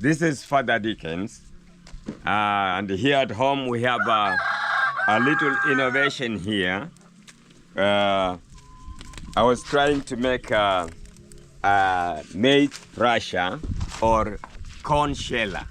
This is Father Dickens, and here at home we have a little innovation here. I was trying to make a maize rasher or corn sheller.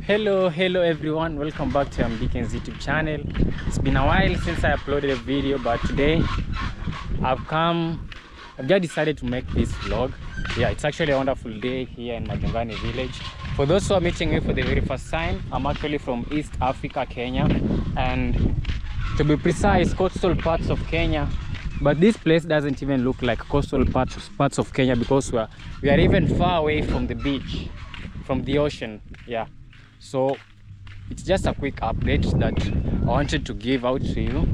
Hello everyone, welcome back to Dickens YouTube channel. It's been a while since I uploaded a video, but today I've just decided to make this vlog. Yeah, it's actually a wonderful day here in Majangani village. For those who are meeting me for the very first time, I'm actually from East Africa, Kenya, and to be precise, coastal parts of Kenya. But this place doesn't even look like coastal parts of Kenya because we are even far away from the beach, from the ocean. Yeah. So it's just a quick update that I wanted to give out to you.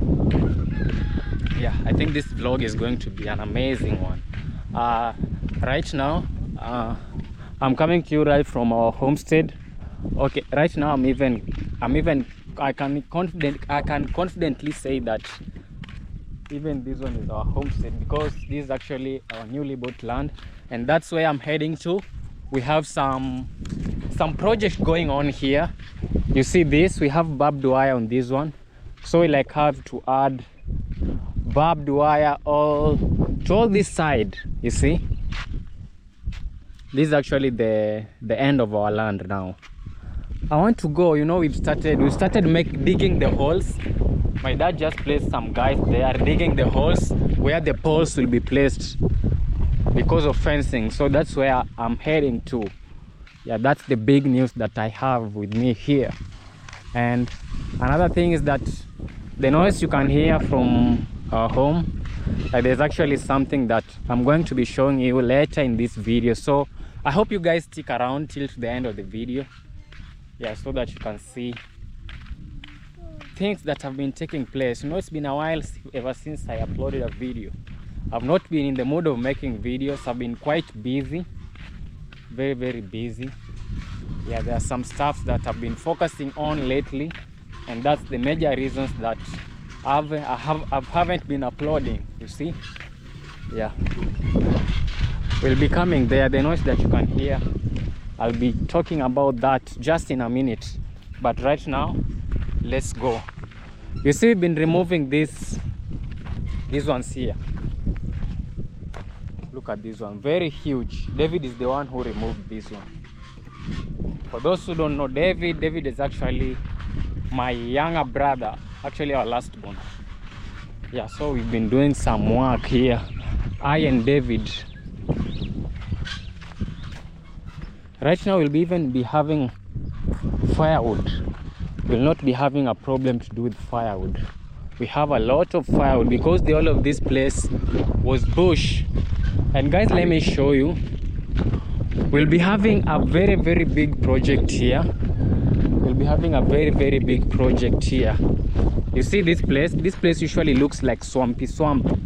Yeah, I think this vlog is going to be an amazing one. Right now, I'm coming to you right from our homestead. Okay, right now I can confidently say that even this one is our homestead because this is actually our newly bought land, and that's where I'm heading to. We have some projects going on here. You see this, we have barbed wire on this one, so we like have to add barbed wire all this side. You see, this is actually the end of our land now. I want to go, you know, we started digging the holes. My dad just placed some guys there digging the holes where the poles will be placed because of fencing. So that's where I'm heading to. Yeah, that's the big news that I have with me here. And another thing is that the noise you can hear from our home, there's actually something that I'm going to be showing you later in this video. So I hope you guys stick around till the end of the video, yeah, so that you can see things that have been taking place. You know, it's been a while ever since I uploaded a video. I've not been in the mood of making videos. I've been quite busy, very busy. Yeah, there are some stuff that I've been focusing on lately, and that's the major reasons that I haven't been uploading. You see, yeah, we'll be coming there. The noise that you can hear, I'll be talking about that just in a minute, but right now let's go. You see, we've been removing these ones here. Look at this one, very huge. David is the one who removed this one. For those who don't know, David is actually my younger brother, actually our last born. Yeah, so we've been doing some work here, I and David. Right now we'll even be having firewood. We'll not be having a problem to do with firewood. We have a lot of firewood because the whole of this place was bush. And guys, let me show you. We'll be having a very big project here. We'll be having a very big project here. You see this place? This place usually looks like swampy swamp.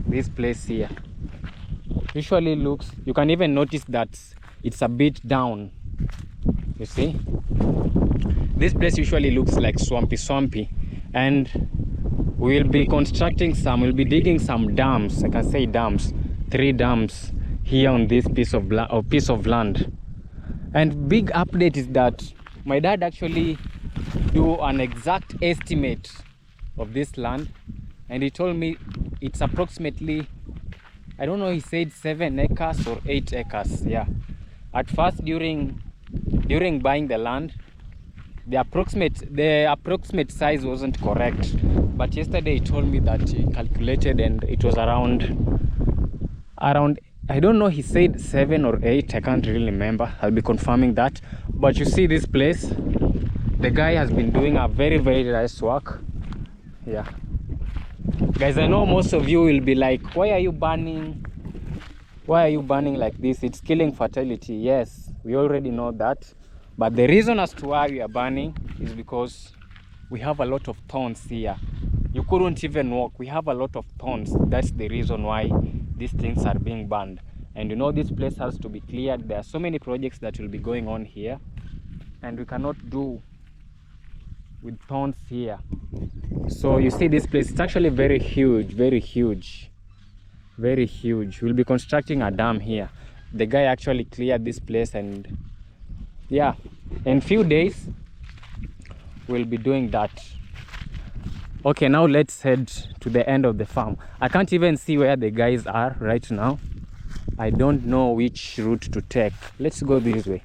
This place here usually looks, you can even notice that it's a bit down. You see? This place usually looks like swampy. And we'll be constructing we'll be digging some dams. I can say dams. 3 dams here on this piece of land. And big update is that my dad actually do an exact estimate of this land, and he told me it's approximately, I don't know, he said 7 acres or 8 acres. Yeah, at first during buying the land, the approximate size wasn't correct, but yesterday he told me that he calculated and it was around, I don't know, he said 7 or 8, I can't really remember. I'll be confirming that. But you see this place, the guy has been doing a very nice work. Yeah, guys, I know most of you will be like, why are you burning like this? It's killing fertility. Yes, we already know that, but the reason as to why we are burning is because we have a lot of thorns here. You couldn't even walk. We have a lot of thorns. That's the reason why these things are being burned. And you know, this place has to be cleared. There are so many projects that will be going on here, and we cannot do with thorns here. So you see this place, it's actually very huge, very huge, very huge. We'll be constructing a dam here. The guy actually cleared this place, and yeah, in few days we'll be doing that. Okay, now let's head to the end of the farm. I can't even see where the guys are right now. I don't know which route to take. Let's go this way.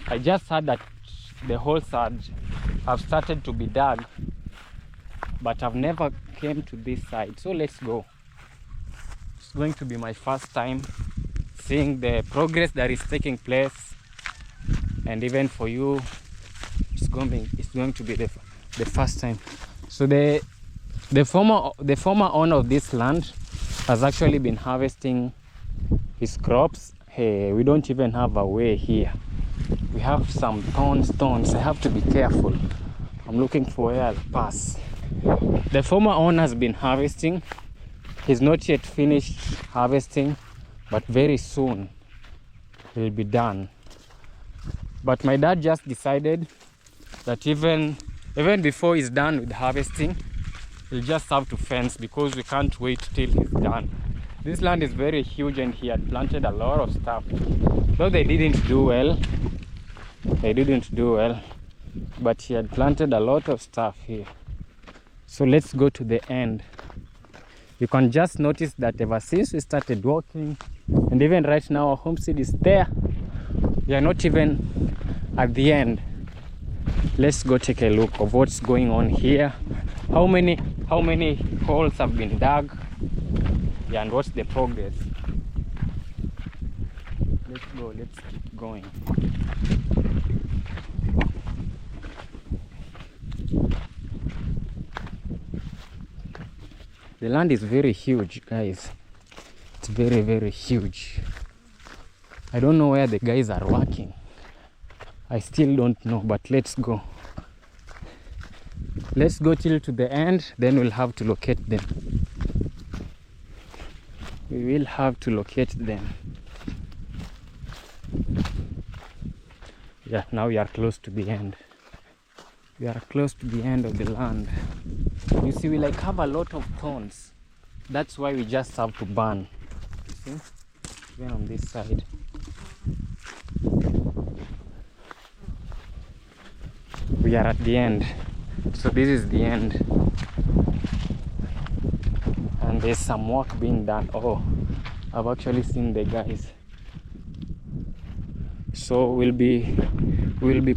I just heard that the holes have started to be dug, but I've never came to this side. So let's go. It's going to be my first time seeing the progress that is taking place, and even for you, it's going to be the first time. So the former owner of this land has actually been harvesting his crops. Hey, we don't even have a way here. We have some thorns. I have to be careful. I'm looking for where I'll pass. The former owner has been harvesting. He's not yet finished harvesting, but very soon he'll be done. But my dad just decided that even before he's done with harvesting, he'll just have to fence, because we can't wait till he's done. This land is very huge, and he had planted a lot of stuff. Though they didn't do well, but he had planted a lot of stuff here. So let's go to the end. You can just notice that ever since we started walking, and even right now our homestead is there, we are not even at the end. Let's go take a look of what's going on here. How many holes have been dug, yeah, and what's the progress. Let's go, let's keep going. The land is very huge, guys. It's very, very huge. I don't know where the guys are working. I still don't know, but let's go. Let's go till to the end, then we'll have to locate them. We will have to locate them. Yeah, now we are close to the end. We are close to the end of the land. You see, we have a lot of thorns. That's why we just have to burn. You see? Even on this side. We are at the end. So this is the end. And there's some work being done. Oh, I've actually seen the guys. So we'll be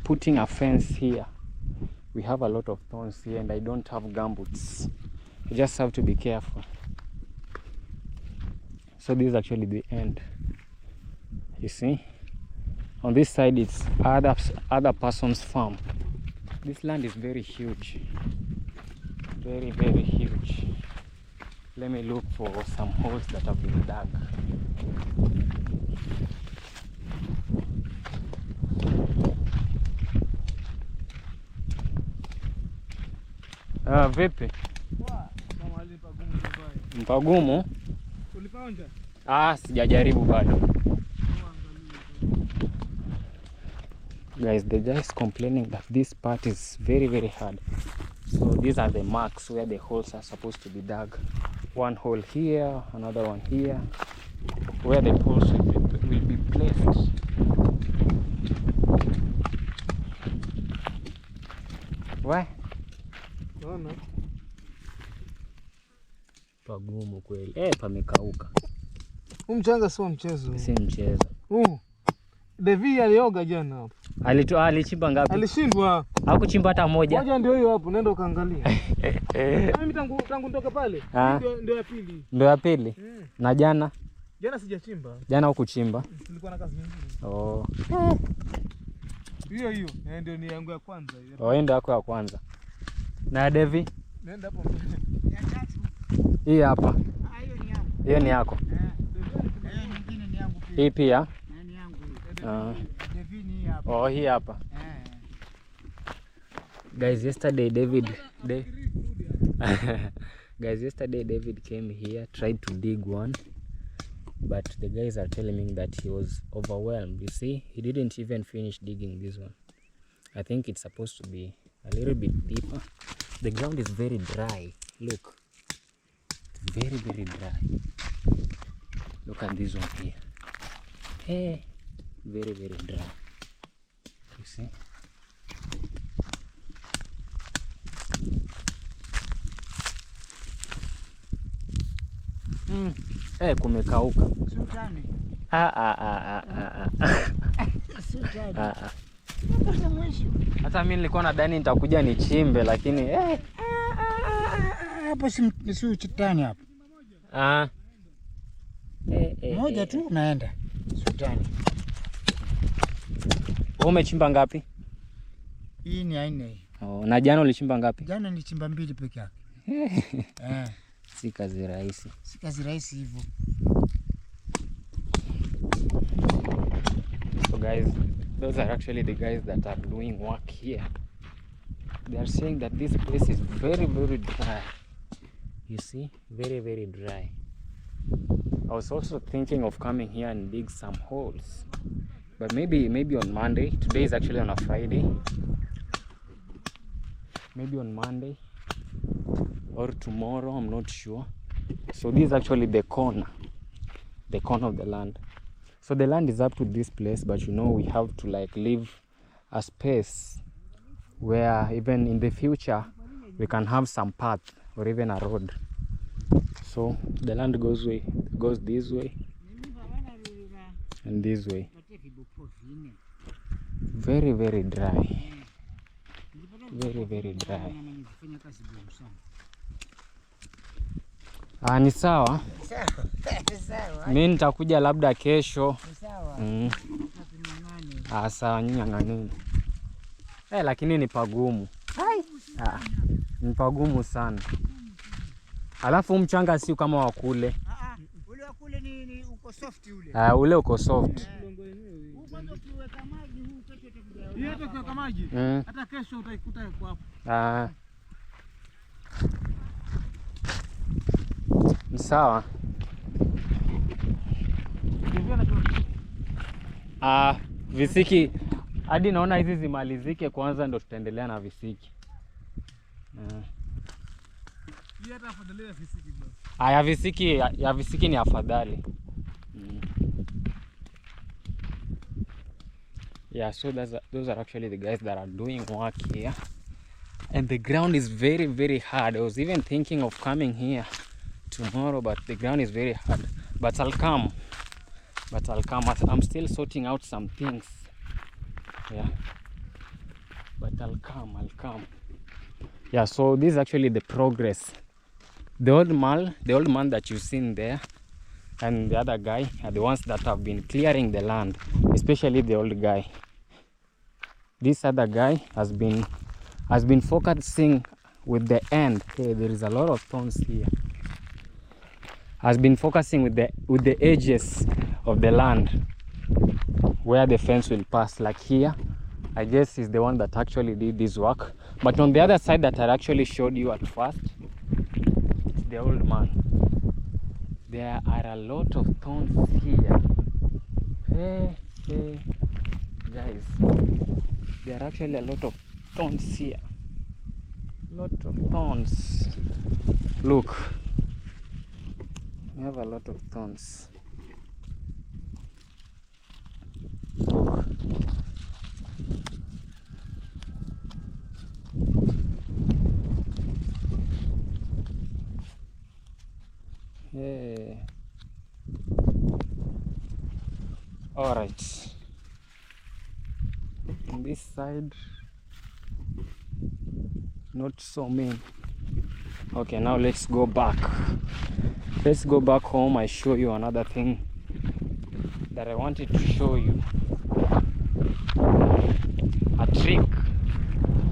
putting a fence here. We have a lot of thorns here, and I don't have gumboots. You just have to be careful. So this is actually the end. You see? On this side it's other person's farm. This land is very huge. Very, very huge. Let me look for some holes that have been dug. Vipi? Mpagumu? Ulipaonja? Sijajaribu bado. Guys, they're just complaining that this part is very, very hard. So these are the marks where the holes are supposed to be dug. One hole here, another one here, where the poles will be placed. Why? Pagumu kweli. Pamekauka. Mchanga sio mchezo. Si mchezo. Devi alioga jana hapo. Alichimba ngapi? Alishindwa. Hakuchimba hata moja. Moja ndio hiyo hapo, nenda ukaangalia. Mimi tangu nitoka pale, ndio ya pili. Ndio ya pili? Na jana? Jana sijachimba. Jana hukuchimba? Nilikuwa na kazi nyingine. Oh. Hiyo ndio ni yangu ya kwanza. Oh, ndio yako ya kwanza. Na Devi? Nenda hapo mbele. Ya tatu. Hii hapa. Hiyo ni yangu. Hiyo ni yako. Nyingine ni yangu pia. Hii pia? Ni yangu. Devi ni hapa. Oh, hii hapa. Guys, yesterday David came here, tried to dig one, but the guys are telling me that he was overwhelmed. You see, he didn't even finish digging this one. I think it's supposed to be a little bit deeper. The ground is very dry. Look, it's very, very dry. Look at this one here. Hey, very, very dry. You see? Hey, kumekauka. Sultani. Hata mimi nilikuwa nadhani nitakuja nichimbe lakini Hapo si sultani hapo. Moja tu naenda. Sultani. Wewe umechimba ngapi? Hii ni aina. Oh, na jana ulichimba ngapi? Jana nilichimba 2 peke yake. Si kazi rahisi. Si kazi rahisi hivyo. So guys, those are actually the guys that are doing work here. They are saying that this place is very, very dry. You see, very, very dry. I was also thinking of coming here and dig some holes, but maybe on Monday. Today is actually on a Friday. Maybe on Monday or tomorrow, I'm not sure. So this is actually the corner of the land. So the land is up to this place, but you know, we have to like leave a space where even in the future we can have some path or even a road. So the land goes this way and this way. Very, very dry. Very, very dry. Ni sawa. Mimi nitakuja labda kesho. Sawa, nyang'anini. Lakini ni pagumu. Ni pagumu sana. Alafu mchanga si kama wa kule. Ule wa kule ni uko soft ule. Ule uko soft. Kwanza ukiweka maji huu kesho utakuja. Hii hata ukiweka maji hata kesho utaikuta kwa hapo. Ni sawa. Visiki hadi naona hizi zimalizike kwanza ndo tutaendelea na visiki. Hii hata afadhali ya visiki bro. Ya visiki ni afadhali. Yeah, so those are actually the guys that are doing work here. And the ground is very, very hard. I was even thinking of coming here tomorrow, but the ground is very hard. But I'll come. I'm still sorting out some things. Yeah. But I'll come. Yeah, so this is actually the progress. The old man that you've seen there and the other guy are the ones that have been clearing the land, especially the old guy. This other guy has been focusing with the end. Okay, there is a lot of thorns here. Has been focusing with the edges of the land where the fence will pass, like here. I guess he's the one that actually did this work. But on the other side that I actually showed you at first, it's the old man. There are a lot of thorns here. Hey, guys, there are actually a lot of thorns here. Lot of thorns. Look, we have a lot of thorns. Look. Hey. All right. On this side, not so many. Okay, now let's go back. Let's go back home. I show you another thing that I wanted to show you. A trick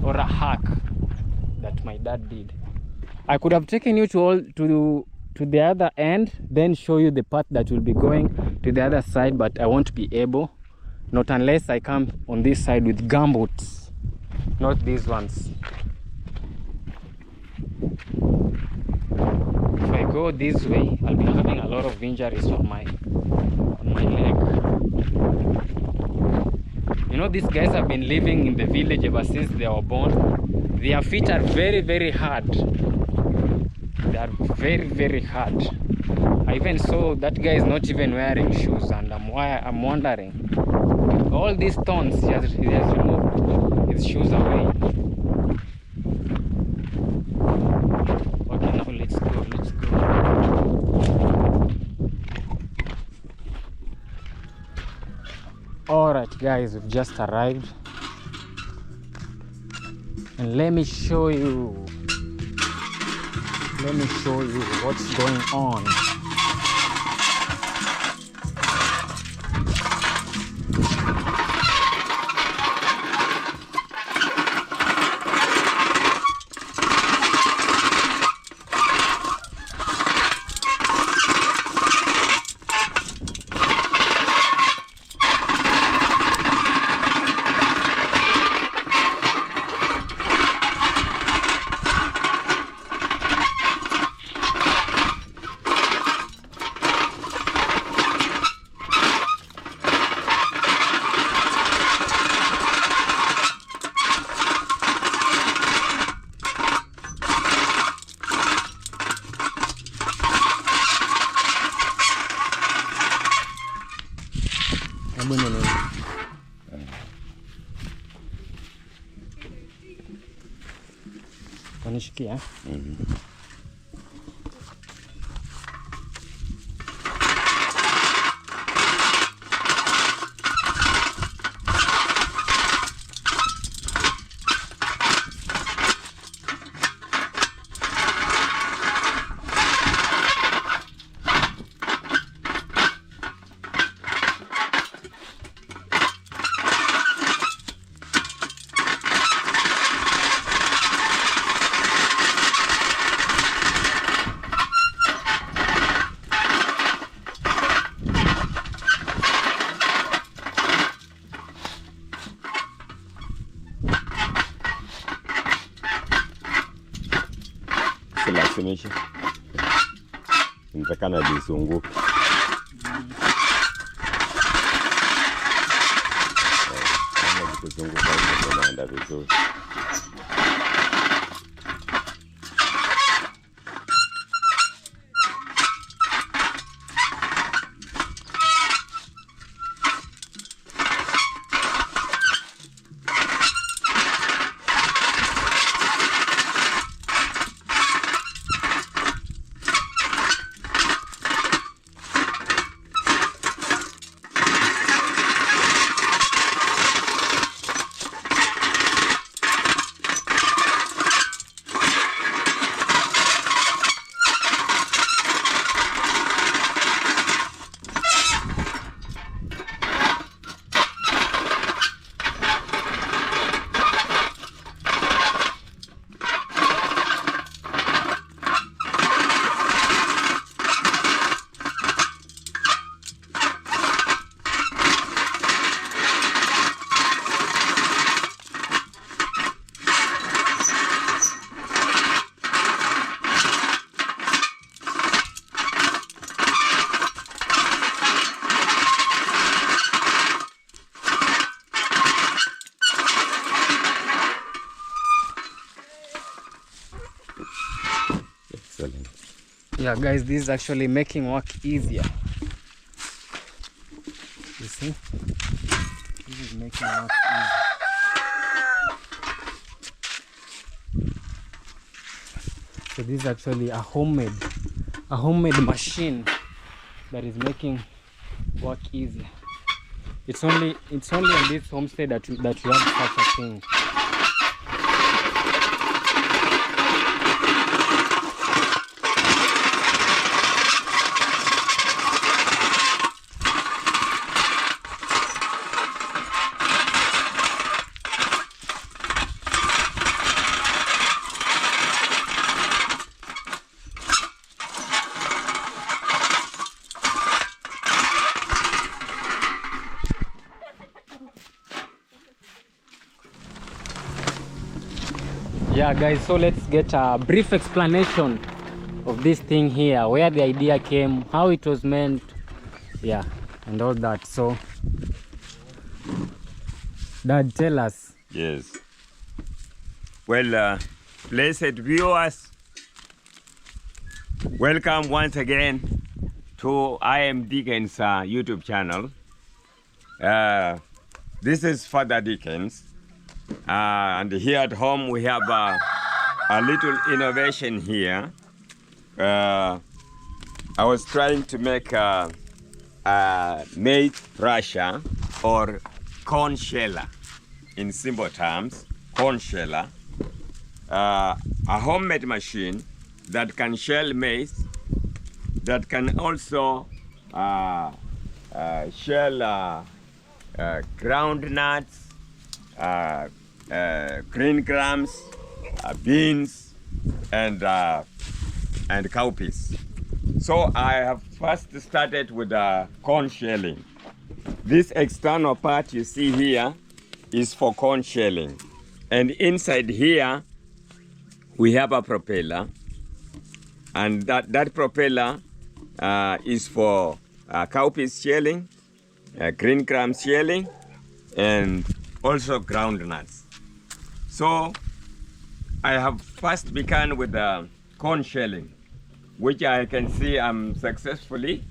or a hack that my dad did. I could have taken you to the other end, then show you the path that will be going to the other side, but I won't be able, not unless I come on this side with gumboots, not these ones. If I go this way, I'll be having a lot of injuries on my leg. You know, these guys have been living in the village ever since they were born. Their feet are very, very hard. They are very, very hard. I even saw that guy is not even wearing shoes, and I'm wondering, all these stones, he has removed his shoes away. Okay, now let's go. Alright guys, we've just arrived, and let me show you what's going on. Wanishikia. Lazimisha nitakana lizunguke. Kuzunguka inaenda vizuri. Yeah guys, this is actually making work easier. You see, this is making work easier. So this is actually a homemade machine that is making work easier. It's only on this homestead that you have such a thing. Yeah guys, so let's get a brief explanation of this thing here, where the idea came, how it was meant, yeah, and all that. So Dad, tell us. Yes. Well, blessed viewers, welcome once again to I Am Dickens YouTube channel. This is Father Dickens, and here at home we have a little innovation here. I was trying to make a maize thrasher or corn sheller, in simple terms, corn sheller. A homemade machine that can shell maize, that can also shell ground nuts, green grams, beans, and cowpeas. So I have first started with corn shelling. This external part you see here is for corn shelling. And inside here, we have a propeller. And that propeller is for cowpeas shelling, green gram shelling, and also ground nuts. So I have first begun with corn shelling, which I can see I'm successfully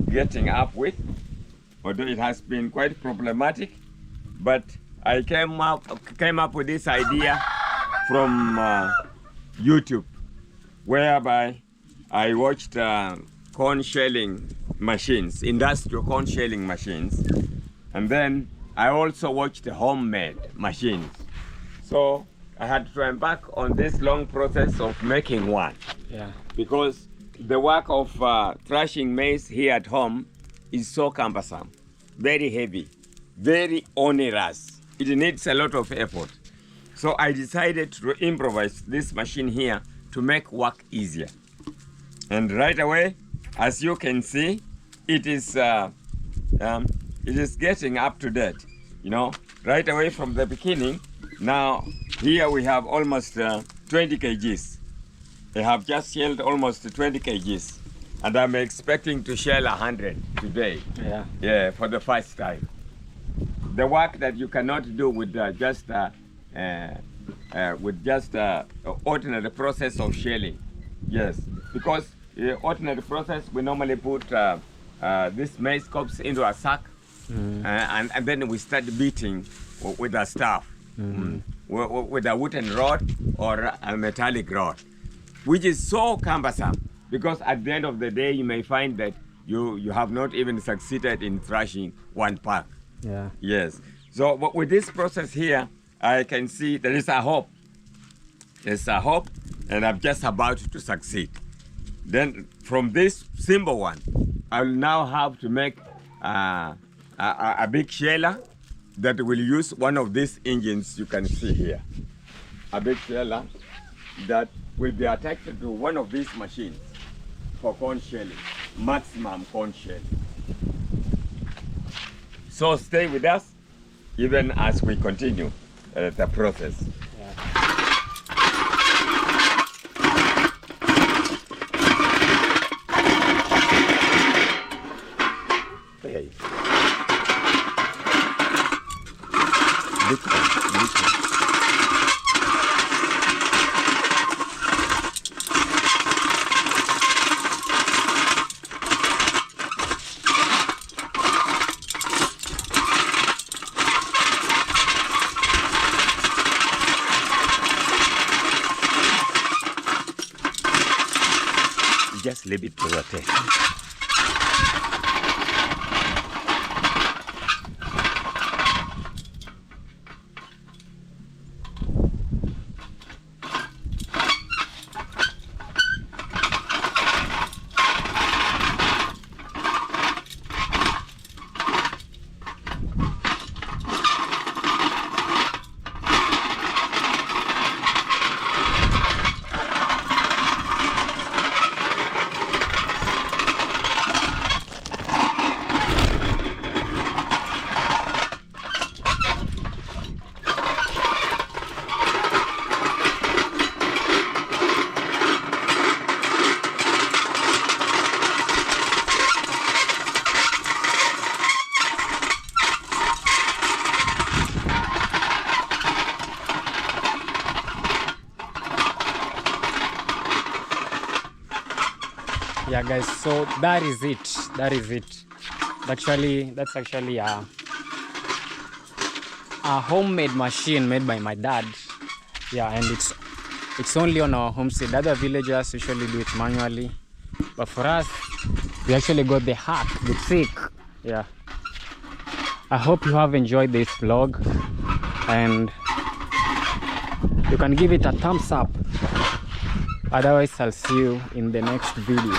getting up with, although it has been quite problematic. But I came up with this idea from YouTube, whereby I watched corn shelling machines, industrial corn shelling machines, and then I also watched homemade machines. So I had to embark on this long process of making one. Yeah. Because the work of thrashing maize here at home is so cumbersome, very heavy, very onerous. It needs a lot of effort. So I decided to improvise this machine here to make work easier. And right away, as you can see, it is getting up to date. You know, right away from the beginning. Now here we have almost 20 kgs. I have just shelled almost 20 kgs, and I'm expecting to shell 100 today. Yeah. Yeah, for the first time. The work that you cannot do with just ordinary process of shelling. Yes, because ordinary process we normally put this maize cobs into a sack, and then we start beating with a staff, with a wooden rod or a metallic rod, which is so cumbersome, because at the end of the day you may find that you have not even succeeded in thrashing one pack. Yeah. Yes. So but with this process here, I can see there is a hope. There's a hope, and I'm just about to succeed. Then from this simple one, I'll now have to make a big sheller that will use one of these engines you can see here. A big sheller that will be attached to one of these machines for corn shelling, maximum corn shelling. So stay with us even as we continue the process. Okay. Just leave it to rotate. yeah guys, so that is it. That's actually a homemade machine made by my dad. Yeah, and it's only on our homestead. Other villagers usually do it manually, but for us, we actually got the hack, the trick. Yeah, I hope you have enjoyed this vlog, and you can give it a thumbs up. Otherwise, I'll see you in the next video.